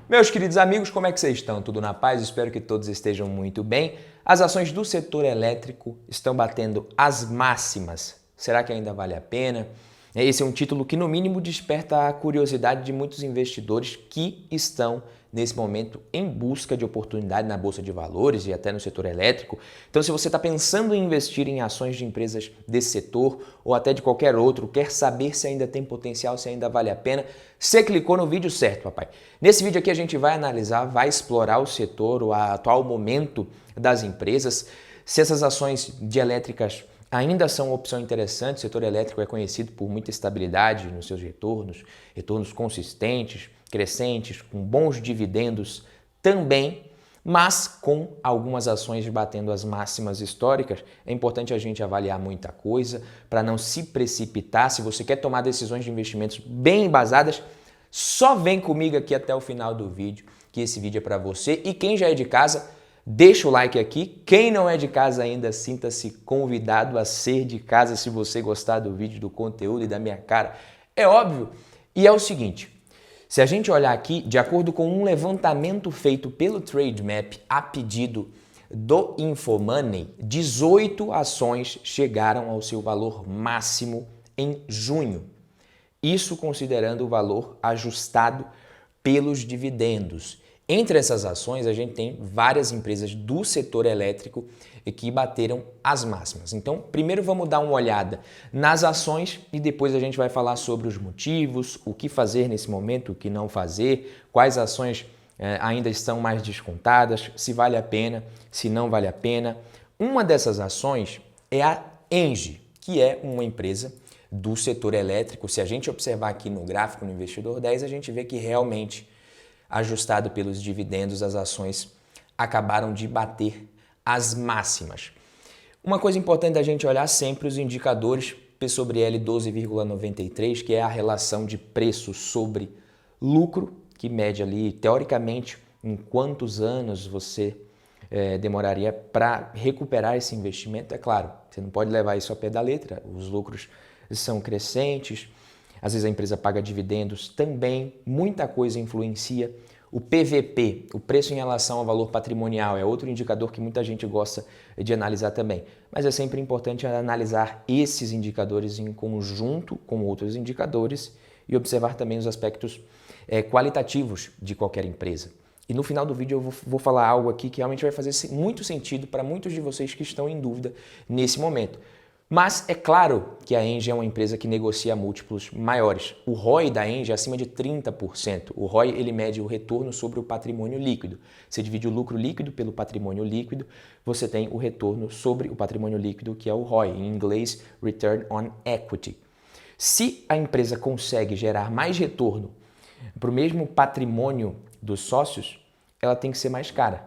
Meus queridos amigos, como é que vocês estão? Tudo na paz? Espero que todos estejam muito bem. As ações do setor elétrico estão batendo as máximas. Será que ainda vale a pena? Esse é um título que, no mínimo, desperta a curiosidade de muitos investidores que estão, nesse momento, em busca de oportunidade na Bolsa de Valores e até no setor elétrico. Então, se você está pensando em investir em ações de empresas desse setor ou até de qualquer outro, quer saber se ainda tem potencial, se ainda vale a pena, você clicou no vídeo certo, papai. Nesse vídeo aqui a gente vai analisar, vai explorar o setor, o atual momento das empresas, se essas ações de elétricas ainda são uma opção interessante. O setor elétrico é conhecido por muita estabilidade nos seus retornos consistentes, crescentes, com bons dividendos também, mas com algumas ações batendo as máximas históricas. É importante a gente avaliar muita coisa para não se precipitar. Se você quer tomar decisões de investimentos bem embasadas, só vem comigo aqui até o final do vídeo, que esse vídeo é para você. E quem já é de casa, deixa o like aqui. Quem não é de casa ainda, sinta-se convidado a ser de casa se você gostar do vídeo, do conteúdo e da minha cara. É óbvio. E é o seguinte, se a gente olhar aqui, de acordo com um levantamento feito pelo Trademap a pedido do Infomoney, 18 ações chegaram ao seu valor máximo em junho. Isso considerando o valor ajustado pelos dividendos. Entre essas ações, a gente tem várias empresas do setor elétrico que bateram as máximas. Então, primeiro vamos dar uma olhada nas ações e depois a gente vai falar sobre os motivos, o que fazer nesse momento, o que não fazer, quais ações ainda estão mais descontadas, se vale a pena, se não vale a pena. Uma dessas ações é a Engie, que é uma empresa do setor elétrico. Se a gente observar aqui no gráfico no Investidor 10, a gente vê que realmente, ajustado pelos dividendos, as ações acabaram de bater as máximas. Uma coisa importante da gente olhar sempre os indicadores P sobre L 12,93, que é a relação de preço sobre lucro, que mede ali, teoricamente, em quantos anos você demoraria para recuperar esse investimento. É claro, você não pode levar isso ao pé da letra, os lucros são crescentes, às vezes a empresa paga dividendos também, muita coisa influencia. O PVP, o preço em relação ao valor patrimonial, é outro indicador que muita gente gosta de analisar também. Mas é sempre importante analisar esses indicadores em conjunto com outros indicadores e observar também os aspectos qualitativos de qualquer empresa. E no final do vídeo eu vou falar algo aqui que realmente vai fazer muito sentido para muitos de vocês que estão em dúvida nesse momento. Mas é claro que a Engie é uma empresa que negocia múltiplos maiores. O ROI da Engie é acima de 30%. O ROI ele mede o retorno sobre o patrimônio líquido. Você divide o lucro líquido pelo patrimônio líquido, você tem o retorno sobre o patrimônio líquido, que é o ROI, em inglês Return on Equity. Se a empresa consegue gerar mais retorno para o mesmo patrimônio dos sócios, ela tem que ser mais cara.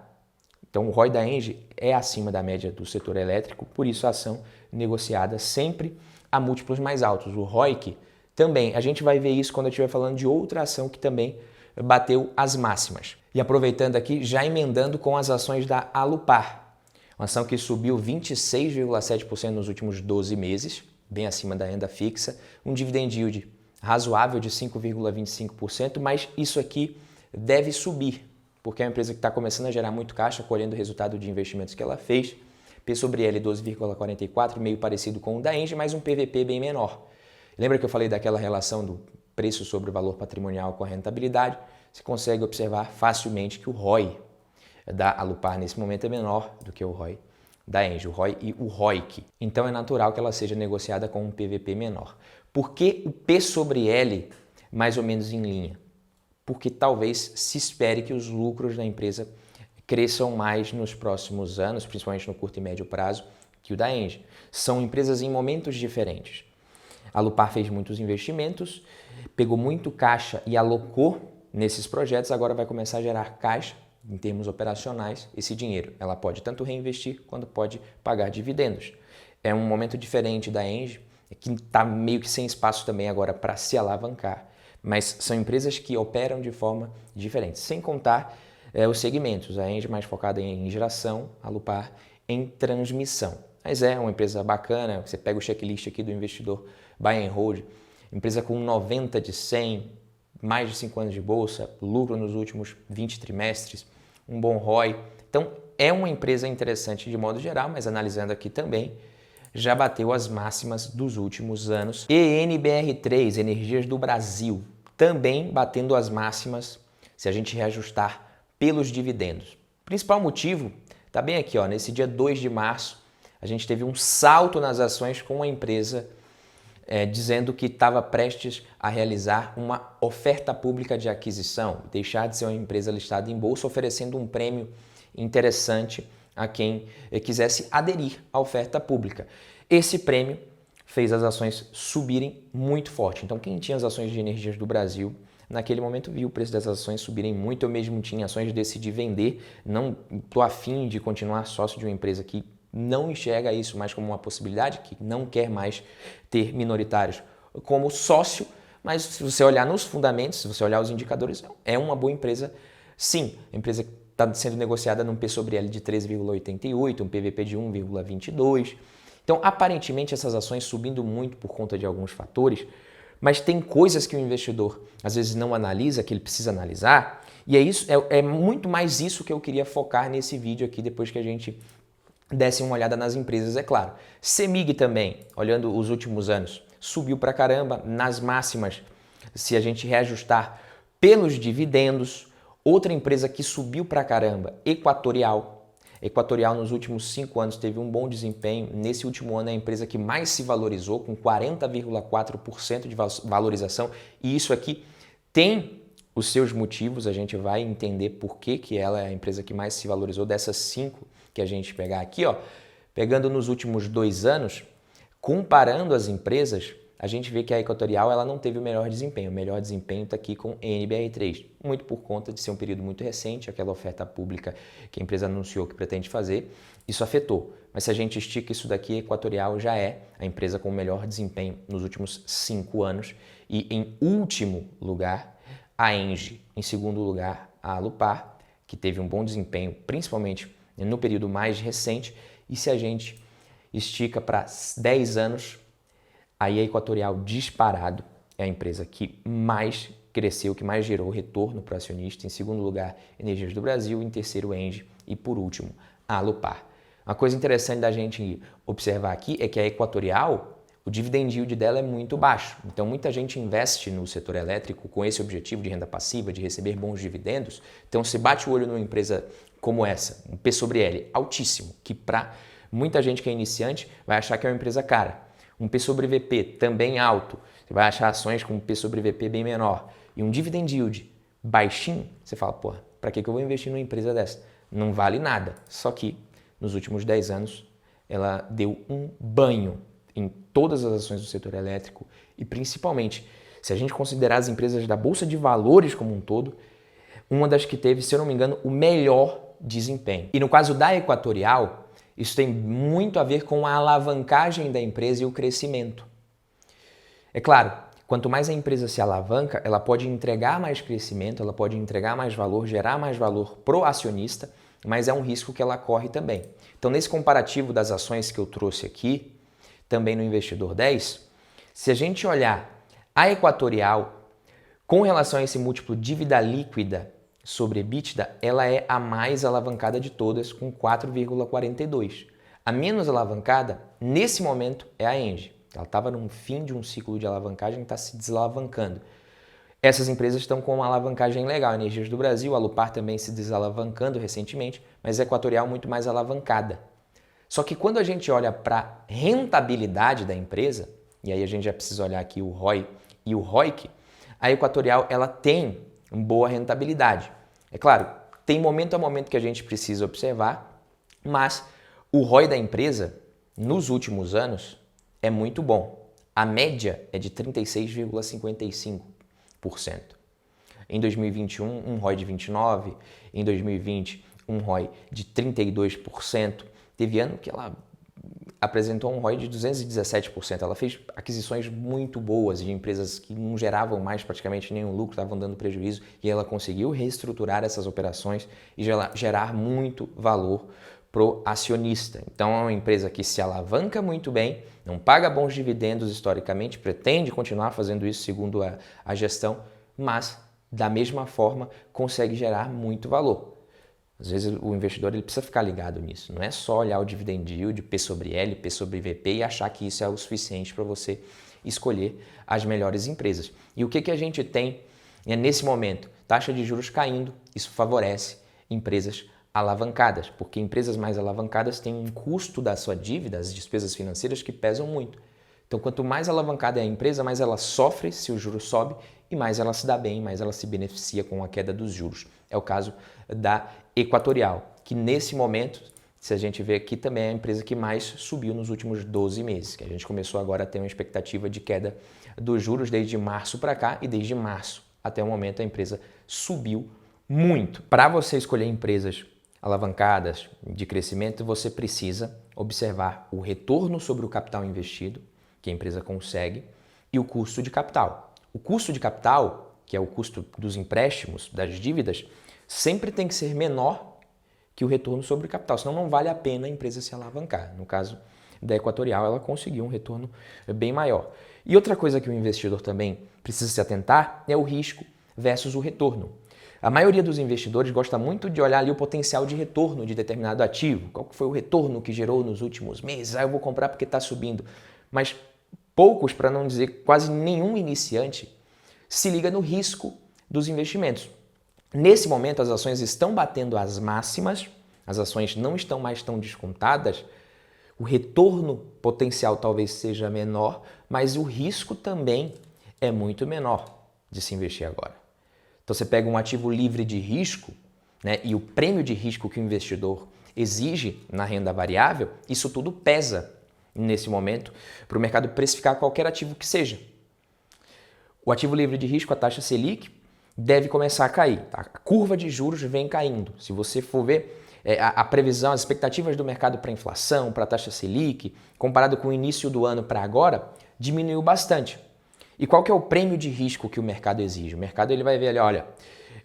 Então o ROI da Engie é acima da média do setor elétrico, por isso a ação negociada sempre a múltiplos mais altos. O ROIC também, a gente vai ver isso quando eu estiver falando de outra ação que também bateu as máximas. E aproveitando aqui, já emendando com as ações da Alupar, uma ação que subiu 26,7% nos últimos 12 meses, bem acima da renda fixa, um dividend yield razoável de 5,25%, mas isso aqui deve subir, porque é uma empresa que está começando a gerar muito caixa, colhendo o resultado de investimentos que ela fez. P sobre L 12,44, meio parecido com o da Engie, mas um PVP bem menor. Lembra que eu falei daquela relação do preço sobre o valor patrimonial com a rentabilidade? Você consegue observar facilmente que o ROI da Alupar nesse momento é menor do que o ROI da Engie, o ROI e o ROIC. Então é natural que ela seja negociada com um PVP menor. Por que o P sobre L mais ou menos em linha? Porque talvez se espere que os lucros da empresa cresçam mais nos próximos anos, principalmente no curto e médio prazo, que o da Engie. São empresas em momentos diferentes. A Alupar fez muitos investimentos, pegou muito caixa e alocou nesses projetos, agora vai começar a gerar caixa em termos operacionais, esse dinheiro. Ela pode tanto reinvestir quanto pode pagar dividendos. É um momento diferente da Engie, que está meio que sem espaço também agora para se alavancar. Mas são empresas que operam de forma diferente, sem contar os segmentos. A Engie mais focada em geração, a Alupar em transmissão. Mas é uma empresa bacana, você pega o checklist aqui do investidor Buy and Hold, empresa com 90 de 100, mais de 5 anos de bolsa, lucro nos últimos 20 trimestres, um bom ROI. Então, é uma empresa interessante de modo geral, mas analisando aqui também, já bateu as máximas dos últimos anos. ENBR3, Energias do Brasil, também batendo as máximas se a gente reajustar pelos dividendos. O principal motivo está bem aqui, ó, nesse dia 2 de março, a gente teve um salto nas ações com a empresa dizendo que estava prestes a realizar uma oferta pública de aquisição, deixar de ser uma empresa listada em bolsa, oferecendo um prêmio interessante a quem quisesse aderir à oferta pública. Esse prêmio fez as ações subirem muito forte. Então, quem tinha as ações de Energias do Brasil, naquele momento viu o preço das ações subirem muito. Eu mesmo tinha ações, decidi vender, não estou afim de continuar sócio de uma empresa que não enxerga isso mais como uma possibilidade, que não quer mais ter minoritários como sócio, mas se você olhar nos fundamentos, se você olhar os indicadores, é uma boa empresa, sim. A empresa está sendo negociada num P sobre L de 13,88, um PVP de 1,22. Então, aparentemente, essas ações subindo muito por conta de alguns fatores, mas tem coisas que o investidor às vezes não analisa, que ele precisa analisar, e é muito mais isso que eu queria focar nesse vídeo aqui, depois que a gente desse uma olhada nas empresas, é claro. CEMIG também, olhando os últimos anos, subiu pra caramba, nas máximas, se a gente reajustar pelos dividendos. Outra empresa que subiu pra caramba, Equatorial. Equatorial nos últimos 5 anos teve um bom desempenho. Nesse último ano é a empresa que mais se valorizou, com 40,4% de valorização. E isso aqui tem os seus motivos, a gente vai entender por que ela é a empresa que mais se valorizou dessas 5 que a gente pegar aqui, ó. Pegando nos últimos 2 anos, comparando as empresas, a gente vê que a Equatorial ela não teve o melhor desempenho. O melhor desempenho está aqui com NBR3, muito por conta de ser um período muito recente, aquela oferta pública que a empresa anunciou que pretende fazer, isso afetou. Mas se a gente estica isso daqui, a Equatorial já é a empresa com o melhor desempenho nos últimos 5 anos. E em último lugar, a Engie. Em segundo lugar, a Alupar, que teve um bom desempenho, principalmente no período mais recente. E se a gente estica para 10 anos, aí a Equatorial disparado é a empresa que mais cresceu, que mais gerou retorno para o acionista. Em segundo lugar, Energias do Brasil. Em terceiro, Engie. E por último, a Alupar. Uma coisa interessante da gente observar aqui é que a Equatorial, o dividend yield dela é muito baixo. Então, muita gente investe no setor elétrico com esse objetivo de renda passiva, de receber bons dividendos. Então, se bate o olho numa empresa como essa, um P sobre L altíssimo, que para muita gente que é iniciante vai achar que é uma empresa cara. Um P sobre VP também alto, você vai achar ações com um P sobre VP bem menor. E um dividend yield baixinho, você fala, pô, para que eu vou investir numa empresa dessa? Não vale nada. Só que nos últimos 10 anos ela deu um banho em todas as ações do setor elétrico e principalmente, se a gente considerar as empresas da Bolsa de Valores como um todo, uma das que teve, se eu não me engano, o melhor desempenho. E no caso da Equatorial, isso tem muito a ver com a alavancagem da empresa e o crescimento. É claro, quanto mais a empresa se alavanca, ela pode entregar mais crescimento, ela pode entregar mais valor, gerar mais valor pro acionista, mas é um risco que ela corre também. Então, nesse comparativo das ações que eu trouxe aqui, também no Investidor 10, se a gente olhar a Equatorial com relação a esse múltiplo dívida líquida sobre EBITDA, ela é a mais alavancada de todas, com 4,42. A menos alavancada, nesse momento, é a Engie. Ela estava no fim de um ciclo de alavancagem e está se desalavancando. Essas empresas estão com uma alavancagem legal. Energias do Brasil, a Alupar também se desalavancando recentemente, mas a Equatorial muito mais alavancada. Só que quando a gente olha para a rentabilidade da empresa, e aí a gente já precisa olhar aqui o ROI e o ROIC, a Equatorial ela tem uma boa rentabilidade. É claro, tem momento a momento que a gente precisa observar, mas o ROI da empresa, nos últimos anos, é muito bom. A média é de 36,55%. Em 2021, um ROI de 29%, em 2020, um ROI de 32%. Teve ano que ela apresentou um ROI de 217%. Ela fez aquisições muito boas de empresas que não geravam mais praticamente nenhum lucro, estavam dando prejuízo, e ela conseguiu reestruturar essas operações e gerar muito valor pro acionista. Então é uma empresa que se alavanca muito bem, não paga bons dividendos historicamente, pretende continuar fazendo isso segundo a gestão, mas da mesma forma consegue gerar muito valor. Às vezes o investidor ele precisa ficar ligado nisso, não é só olhar o dividend yield, P sobre L, P sobre VP e achar que isso é o suficiente para você escolher as melhores empresas. E o que a gente tem nesse momento? Taxa de juros caindo, isso favorece empresas alavancadas, porque empresas mais alavancadas têm um custo da sua dívida, as despesas financeiras, que pesam muito. Então, quanto mais alavancada é a empresa, mais ela sofre se o juro sobe e mais ela se dá bem, mais ela se beneficia com a queda dos juros. É o caso da Equatorial, que nesse momento, se a gente vê aqui, também é a empresa que mais subiu nos últimos 12 meses, que a gente começou agora a ter uma expectativa de queda dos juros desde março para cá, e desde março até o momento a empresa subiu muito. Para você escolher empresas alavancadas de crescimento, você precisa observar o retorno sobre o capital investido, que a empresa consegue, e o custo de capital. O custo de capital, que é o custo dos empréstimos, das dívidas, sempre tem que ser menor que o retorno sobre o capital, senão não vale a pena a empresa se alavancar. No caso da Equatorial, ela conseguiu um retorno bem maior. E outra coisa que o investidor também precisa se atentar é o risco versus o retorno. A maioria dos investidores gosta muito de olhar ali o potencial de retorno de determinado ativo. Qual foi o retorno que gerou nos últimos meses? Eu vou comprar porque está subindo. Mas poucos, para não dizer quase nenhum iniciante, se liga no risco dos investimentos. Nesse momento, as ações estão batendo as máximas, as ações não estão mais tão descontadas, o retorno potencial talvez seja menor, mas o risco também é muito menor de se investir agora. Então você pega um ativo livre de risco, né, e o prêmio de risco que o investidor exige na renda variável, isso tudo pesa nesse momento para o mercado precificar qualquer ativo que seja. O ativo livre de risco, a taxa Selic, deve começar a cair. Tá? A curva de juros vem caindo. Se você for ver a previsão, as expectativas do mercado para a inflação, para a taxa Selic, comparado com o início do ano para agora, diminuiu bastante. E qual que é o prêmio de risco que o mercado exige? O mercado ele vai ver ali, olha,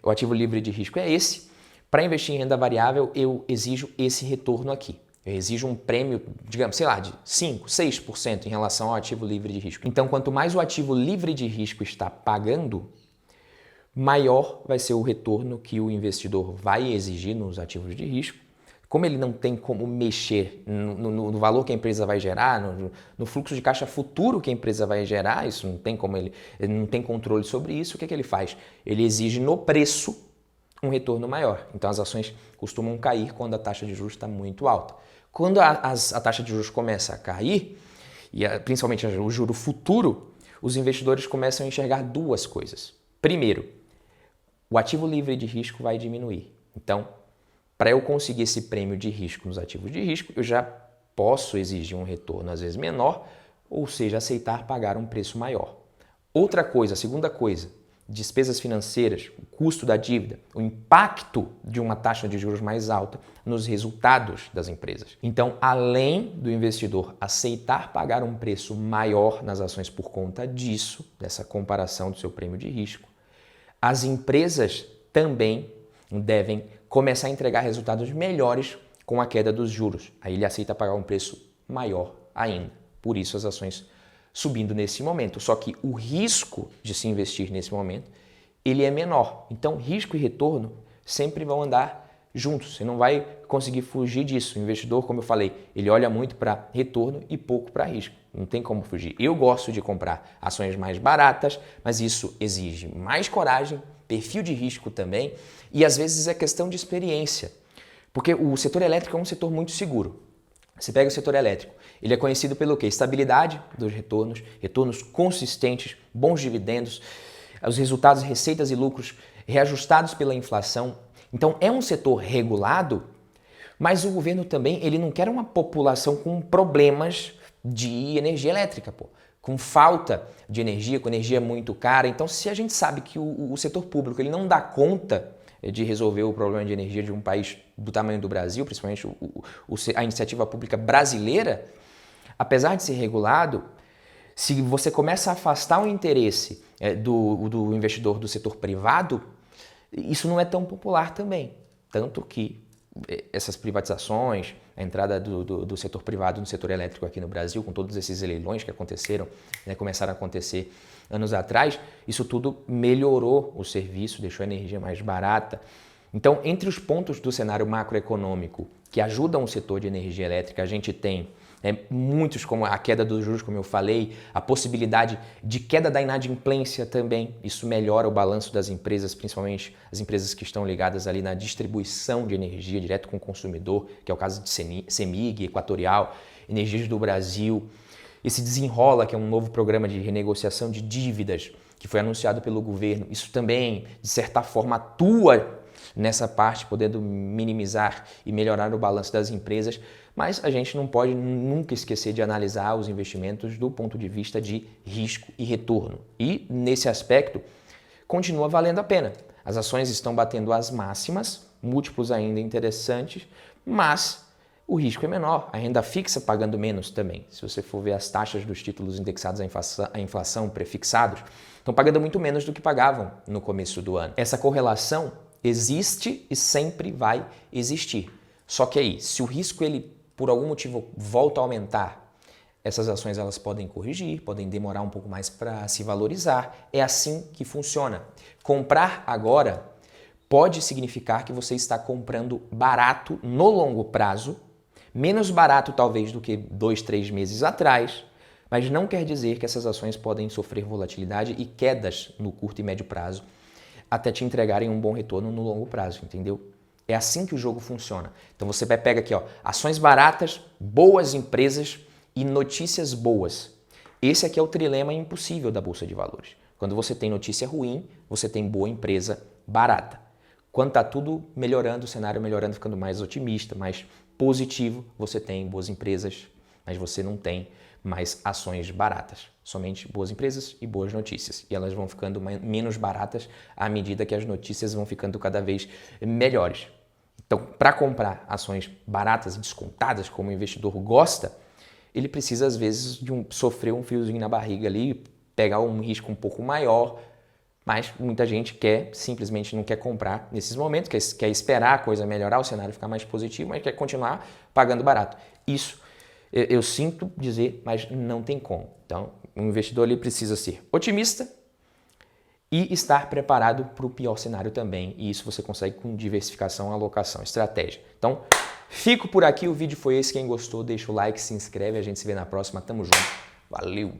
o ativo livre de risco é esse, para investir em renda variável eu exijo esse retorno aqui. Eu exijo um prêmio, digamos, sei lá, de 5%, 6% em relação ao ativo livre de risco. Então, quanto mais o ativo livre de risco está pagando, maior vai ser o retorno que o investidor vai exigir nos ativos de risco. Como ele não tem como mexer no valor que a empresa vai gerar, no fluxo de caixa futuro que a empresa vai gerar, isso não tem como ele não tem controle sobre isso, o que ele faz? Ele exige no preço um retorno maior. Então as ações costumam cair quando a taxa de juros está muito alta. Quando a taxa de juros começa a cair, e principalmente o juro futuro, os investidores começam a enxergar duas coisas. Primeiro, o ativo livre de risco vai diminuir. Então, para eu conseguir esse prêmio de risco nos ativos de risco, eu já posso exigir um retorno às vezes menor, ou seja, aceitar pagar um preço maior. Outra coisa, a segunda coisa, despesas financeiras, o custo da dívida, o impacto de uma taxa de juros mais alta nos resultados das empresas. Então, além do investidor aceitar pagar um preço maior nas ações por conta disso, dessa comparação do seu prêmio de risco, as empresas também devem começar a entregar resultados melhores com a queda dos juros. Aí ele aceita pagar um preço maior ainda. Por isso as ações subindo nesse momento. Só que o risco de se investir nesse momento, ele é menor. Então, risco e retorno sempre vão andar juntos. Você não vai conseguir fugir disso. O investidor, como eu falei, ele olha muito para retorno e pouco para risco. Não tem como fugir. Eu gosto de comprar ações mais baratas, mas isso exige mais coragem, perfil de risco também, e às vezes é questão de experiência. Porque o setor elétrico é um setor muito seguro. Você pega o setor elétrico, ele é conhecido pelo quê? Estabilidade dos retornos, retornos consistentes, bons dividendos, os resultados, receitas e lucros reajustados pela inflação. Então é um setor regulado, mas o governo também ele não quer uma população com problemas de energia elétrica, com falta de energia, com energia muito cara. Então, se a gente sabe que o setor público ele não dá conta de resolver o problema de energia de um país do tamanho do Brasil, principalmente a iniciativa pública brasileira, apesar de ser regulado, se você começa a afastar o interesse do investidor do setor privado, isso não é tão popular também. Tanto que essas privatizações, a entrada do setor privado no setor elétrico aqui no Brasil, com todos esses leilões que aconteceram, né, começaram a acontecer anos atrás, isso tudo melhorou o serviço, deixou a energia mais barata. Então, entre os pontos do cenário macroeconômico que ajudam o setor de energia elétrica, a gente tem muitos, como a queda dos juros, como eu falei, a possibilidade de queda da inadimplência também. Isso melhora o balanço das empresas, principalmente as empresas que estão ligadas ali na distribuição de energia direto com o consumidor, que é o caso de CEMIG, Equatorial, Energias do Brasil. Esse Desenrola, que é um novo programa de renegociação de dívidas que foi anunciado pelo governo, isso também, de certa forma, atua nessa parte, podendo minimizar e melhorar o balanço das empresas, mas a gente não pode nunca esquecer de analisar os investimentos do ponto de vista de risco e retorno. E, nesse aspecto, continua valendo a pena. As ações estão batendo as máximas, múltiplos ainda interessantes, mas o risco é menor, a renda fixa pagando menos também. Se você for ver as taxas dos títulos indexados à inflação prefixados, estão pagando muito menos do que pagavam no começo do ano. Essa correlação existe e sempre vai existir. Só que aí, se o risco ele por algum motivo volta a aumentar, essas ações elas podem corrigir, podem demorar um pouco mais para se valorizar. É assim que funciona. Comprar agora pode significar que você está comprando barato no longo prazo, menos barato talvez do que 2, 3 meses atrás, mas não quer dizer que essas ações podem sofrer volatilidade e quedas no curto e médio prazo até te entregarem um bom retorno no longo prazo, entendeu? É assim que o jogo funciona. Então você pega aqui, ó, ações baratas, boas empresas e notícias boas. Esse aqui é o trilema impossível da Bolsa de Valores. Quando você tem notícia ruim, você tem boa empresa barata. Quando está tudo melhorando, o cenário melhorando, ficando mais otimista, mais positivo, você tem boas empresas, mas você não tem mais ações baratas. Somente boas empresas e boas notícias. E elas vão ficando menos baratas à medida que as notícias vão ficando cada vez melhores. Então, para comprar ações baratas e descontadas, como o investidor gosta, ele precisa, às vezes, sofrer um friozinho na barriga ali, pegar um risco um pouco maior, mas muita gente simplesmente não quer comprar nesses momentos, quer esperar a coisa melhorar, o cenário ficar mais positivo, mas quer continuar pagando barato. Isso eu sinto dizer, mas não tem como. Então, o investidor ele precisa ser otimista e estar preparado para o pior cenário também. E isso você consegue com diversificação, alocação, estratégia. Então, fico por aqui. O vídeo foi esse. Quem gostou, deixa o like, se inscreve. A gente se vê na próxima. Tamo junto. Valeu!